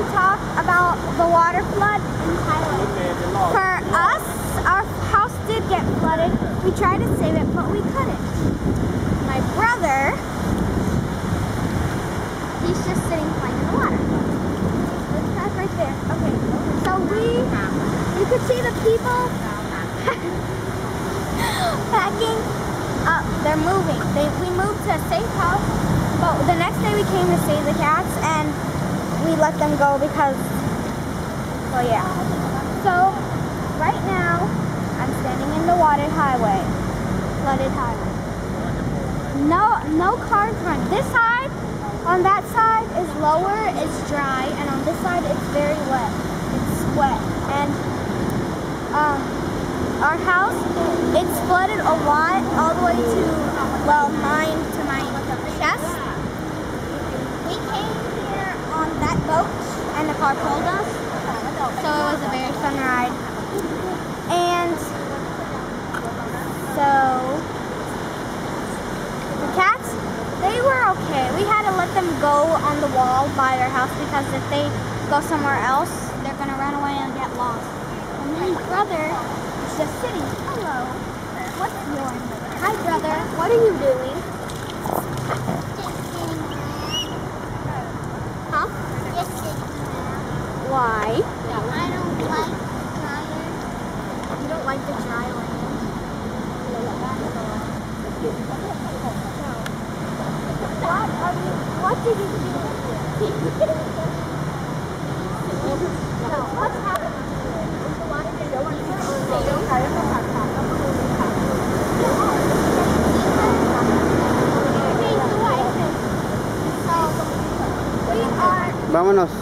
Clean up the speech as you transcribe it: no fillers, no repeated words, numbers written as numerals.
to talk about the water flood in Thailand. For us, our house did get flooded. We tried to save it, but we couldn't. My brother, he's just sitting playing in the water. Look, that's right there. Okay, so you could see the people packing up. They're moving. We moved to a safe house, but the next day we came to save the cats, and we let them go because, well, yeah. So, right now, I'm standing in the flooded highway. No cars run. This side, on that side is lower, it's dry, and on this side it's very wet. It's wet, and our house, it's flooded a lot, all the way to, well, mine to my chest. We came here on that boat, and the car pulled us, so it was a very fun ride. And so the cats, they were okay. We had to let them go on the wall by their house because if they go somewhere else, they're gonna run away and get lost. And my brother is just sitting. Hello. What's your name? Hi, brother. What are you doing? Huh? Just sitting around. Why? I don't like dryer. You don't like the dry land? What did you do? What's happening? Vámonos.